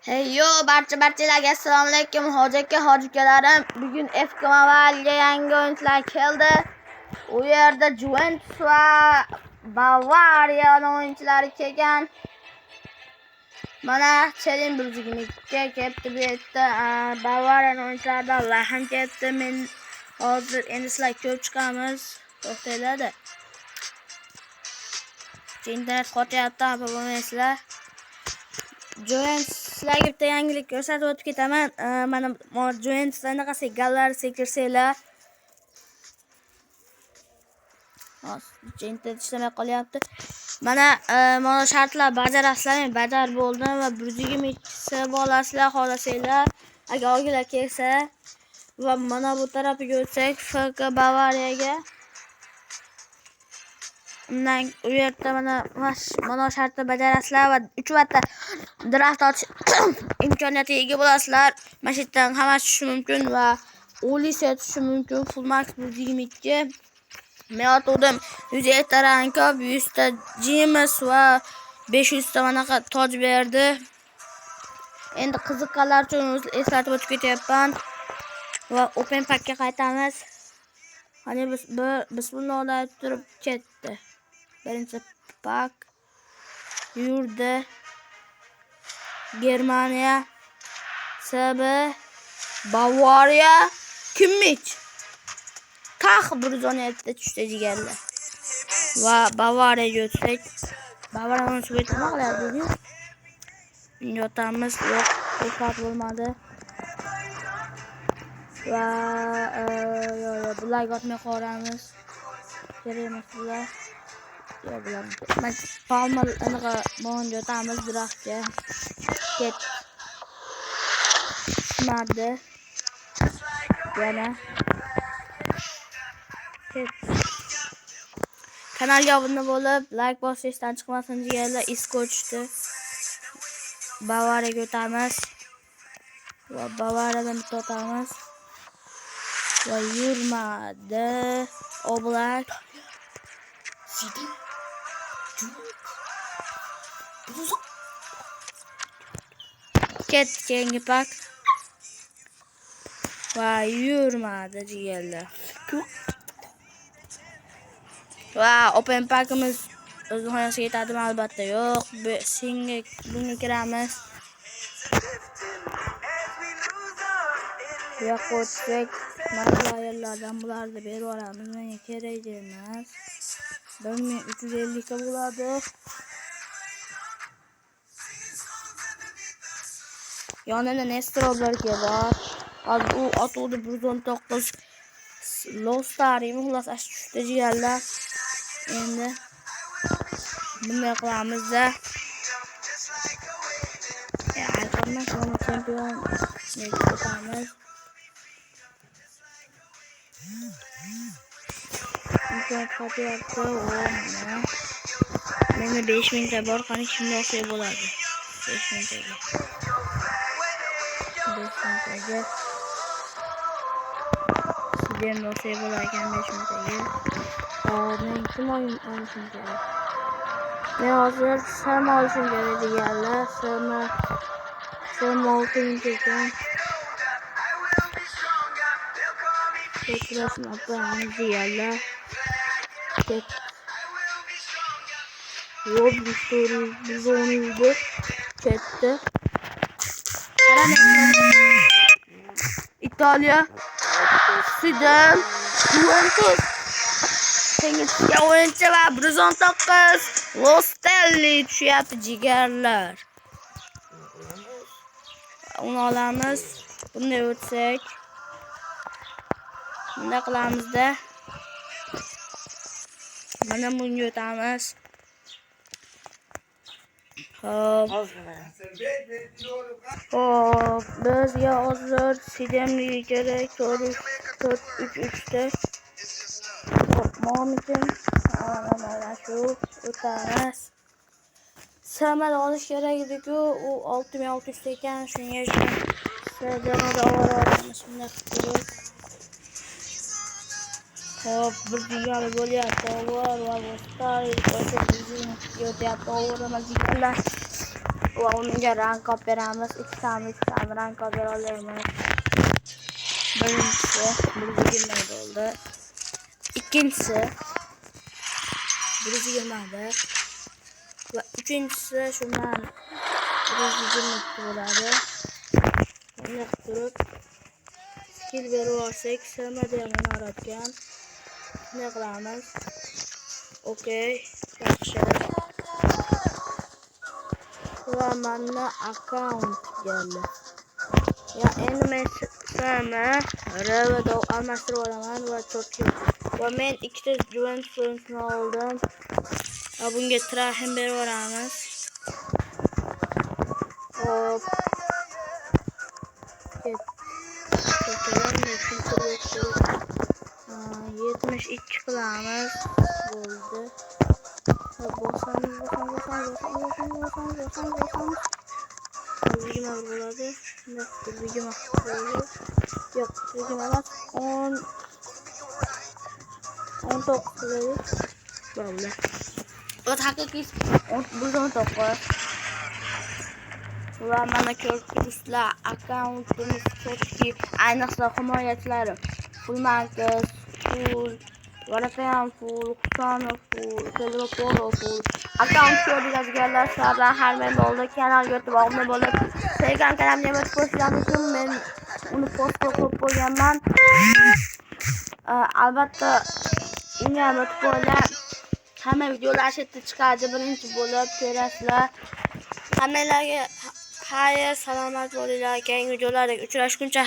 Hey yo barchalarga assalomu alaykum. Hojikalarim. Bugun FC Mobile'ga yangi o'yinchilar keldi. U yerda Juventus va Bavariya o'yinchilari kelgan. Mana Cherin Brugge'ga ketdi bu yerda Bavariya o'yinchilaridan Lahan ketdi. Men hozir endi sizlar ko'rib chiqamiz. To'xtanglar. Internet qotyapti, bo'lmaysizlar. Juventuslarga bitta yangilik ko'rsatib o'tib ketaman. Mana Juventuslarni qanday gollar sekirsanglar. Internet ishlamay qolyapti. Mana shartlar bajarasizlar, bajar bo'ldi va Brugge'ga sirib olasizlar, xohlasanglar. Agar olgilar kelsa va mana bu tarafiga o'tsak, FK Bavariyaga. Undan u yerda mana shartni bajarasizlar va 3 marta draft ochish imkoniyatiga ega bo'lasizlar. Mana shu yerdan hammasi tushishi mumkin va Olise tushishi mumkin. Full max 122. Men otdim 100 ta rankov, 100 ta James va 500 ta manaqa toj berdi. Endi qiziqqanlar uchun eslatib o'tib ketyapman va open packga qaytamiz. Hani biz bundan turib ketdi. Birinchi pak yurdi. Germaniya, SB, Bavariya, Kimmich. Tax 117 tushdi jigarlar. Va Bavariyaga o'tsak, Bavariyani suvetini qilyapti. Yotamiz, yo'q, o'qat bo'lmadi. Va bularga o'tmay qolamiz. Kerak emas bular. Yo'q, bular. Men Palmer aniqa bo'yin yotamiz draftga. Ket. Shmadi. Yana. Ket. Kanalga obuna bo'lib, like bosishdan chiqmasin jigarlar, isko tushdi. Bavariyaga o'tamiz. Va Bavariyadan bitta o'tamiz. Va yurmadi. Oblak. Ket keyingi pak. Va yurmadi jigarlar. Va open pakimiz o'z xonasiga yetadimi? Albatta yo'q. Bunga kiramiz. Yo'q o'tsak, mana yerlardan bularni berib olamiz. Menga kerak emas. 1350 ta bo'ladi. Yonida Nestorlarga bor. Hozir u otuvdi 119 Lostarimi xullas tushdi jigarlar. Endi bunday qilamiz-da. Alqammas mana chempion qilamiz. Imkoniyat qotyapti. Menda 5000 ta bor, qani kimga olsak bo'ladi? 5000 taga. 5000 taga. Sizdan olsak bo'lar ekan 5000 taga. Men kim olishim kerak? Men hozir Sam olishim kerak deganlar. Sam 6000 ekan. Ketrashni opamiz deganlar. Yo'q, bizoniydi. Ketdi. Italiya. Sudan. Juventus. Tengisga o'yinchi va 119 Lostelli tushyapti jigarlar. Uni olamiz. Bunday o'tsak. Bunday qilamiz-da. Mana bunga o'tamiz. Hop, bizga hozir sidamligi kerak. 4-3-3 ta. Mo'min mana shu o'tamiz. Samara olish kerak edi-ku, u 6600 ekan. Shuning uchun sidamda olamiz. Shunday qilib. Hop, bir diyor bo'lyapti. Va boshqa o'tyapti. O'ramaziganlar. va unga rank olib beramiz. 2 tami rank olib bera olamiz. Birinchisi 120 bo'ldi. Ikkinchisi 120 va uchinchisi shundan 120 bo'ladi. Bunga turib skill berib olsak, sermada ham o'rgatgan. Shunday qilamiz. Okey, yaxshi. Va mana account geldi. Ya endi men serma Revedo almashtirib olaman va Tokyo. Va men ikkita Juventus pointini oldim. Va bunga Trahem berib olamiz. Hop. 72 qilamiz. Bo'ldi. Bosamiz. 20 bo'ladi. Shunday 20 bo'ladi. Yo'q, 20 emas. 19 qiladi. Bo'ldi. Va haqiqiy 19. Va mana ko'rdingizlar, akkauntimiz sotki, ayniqsa himoyachilari full markaz, full Varatayan full, Husanov full, Pedropolo full. Akkaunt ko'radiganlar sizlardan har men bo'ldi. Kanalga o'tib obuna bo'lib, Telegram kanalimga o'tib qo'shishingiz uchun men uni postga qo'yib qo'yganman. Albatta unga ham o'tib qo'yinglar. Hamma videolar shu yerda chiqadi, birinchi bo'lib ko'rasizlar. Hammalarga xayr, salomat bo'linglar. Keyingi videolarda uchrashguncha